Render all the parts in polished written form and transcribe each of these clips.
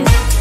this.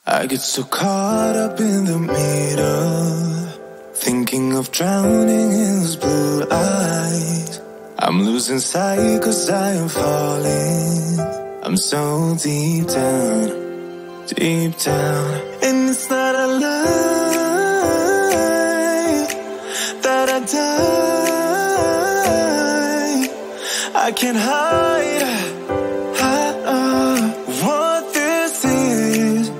I get so caught up in the middle, thinking of drowning in those blue eyes. I'm losing sight 'cause I am falling. I'm so deep down, and it's not a lie that I die. I can't hide what this is.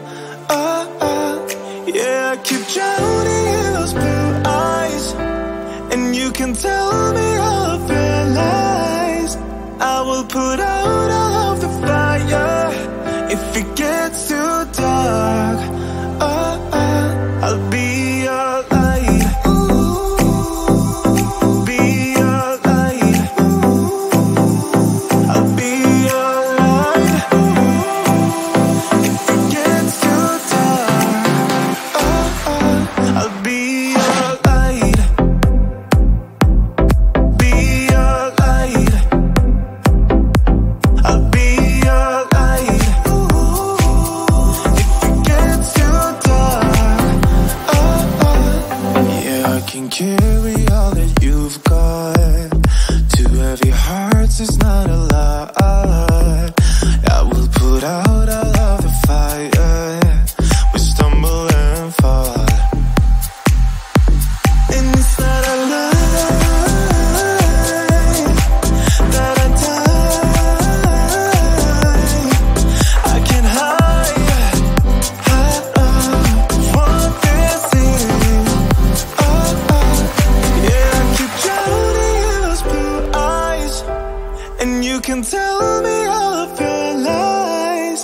Yeah, I keep drowning in those blue eyes, and you can tell me all of your lies. I will put out all of the fire if it gets too dark. I'll be your light. Be your light. I'll be your light. If it gets too dark, I'll be your light. Be your light. I'll be your light. If it gets too dark, yeah, I can carry all that you've got. Two heavy hearts is not a lot. I will put out all of the fire. We stumble and fall, and it's not a lie that I die. I can't hide what this is. Yeah, I keep drowning in those blue eyes, and you can tell me all of your lies.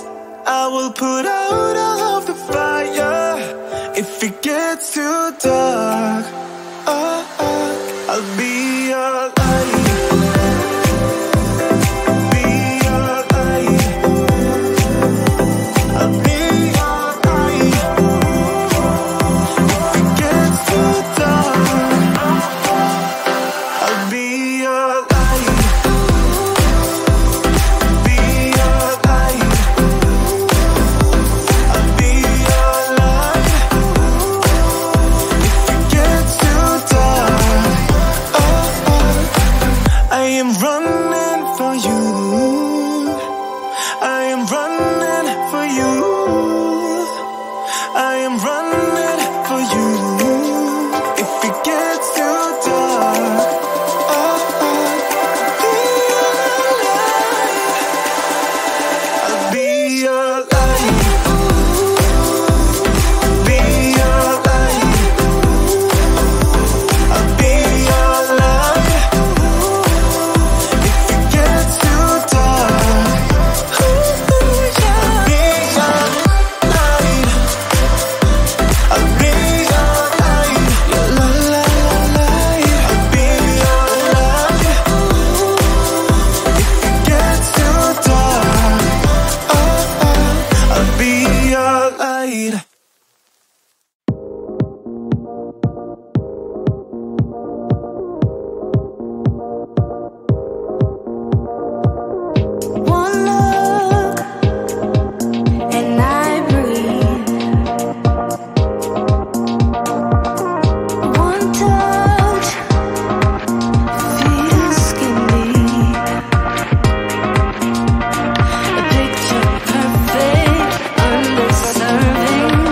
I will put out all of the fire if it gets too dark. I'll be your light. Be your light. I'll be your light. If it gets too dark, I'll be your light. Be your light. I'll be your light. need. One look and I breathe. One touch feels skinny. A picture perfect, underserving.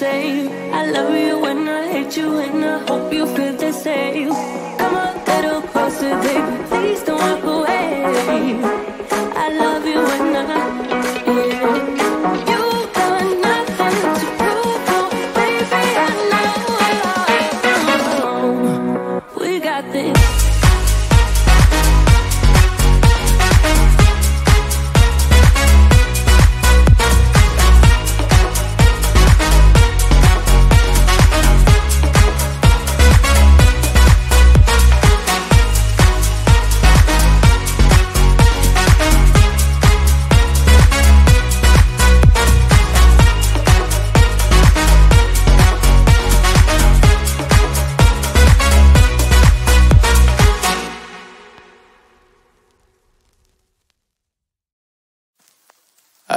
same. I love you and I hate you and I hope you feel the same. Come a little closer, baby, please don't walk away. I love you and I, yeah. You got nothing to prove, oh, baby, I know. We got this.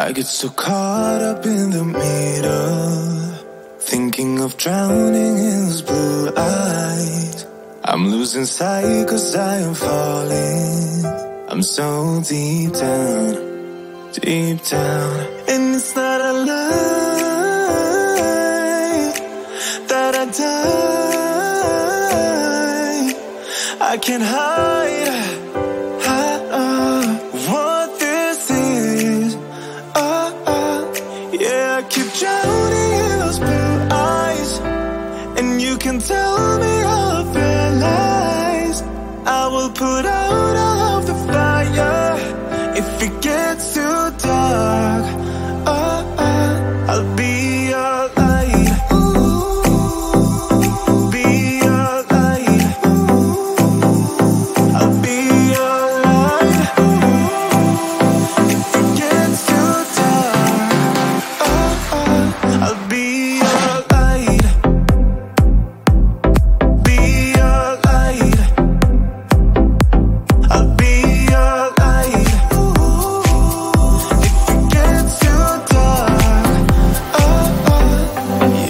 I get so caught up in the middle, thinking of drowning in those blue eyes. I'm losing sight 'cause I am falling. I'm so deep down, deep down. And it's not a lie that I die. I can't hide what this is. Yeah, I keep drowning in those blue eyes, and you can tell me all of your lies. I will put out all of the fire if it gets too dark. I'll be your light. Be your light. I'll be your light. If it gets too dark, I'll be your light. Be your light. I'll be your light. If it gets too dark,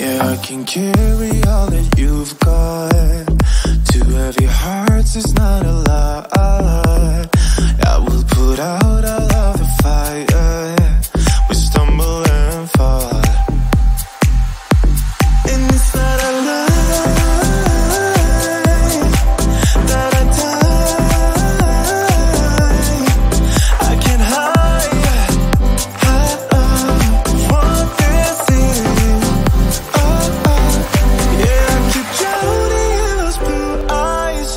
yeah, I can carry all that you've got. Two heavy hearts is not a lot. I will put out all of the fire. We stumble and fall. And it's not a lie that I die. I can't hide what this is. Yeah, I keep drowning in those blue eyes,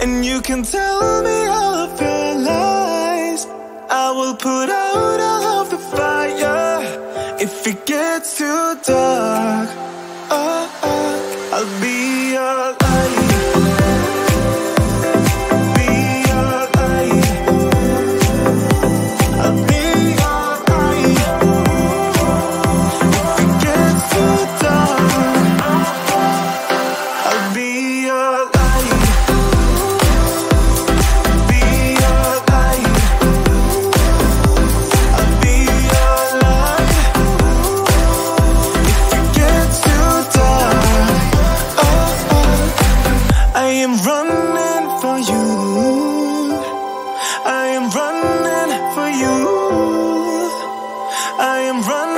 and you can tell me all of your lies. I will put out all of the fire if it gets too dark. I'll be your light. Be your light. I'll be your light. If it gets too dark, I'll be your light. Be your light. I'll be your light. If it gets too dark, I am running for you. I am running for you. I am running.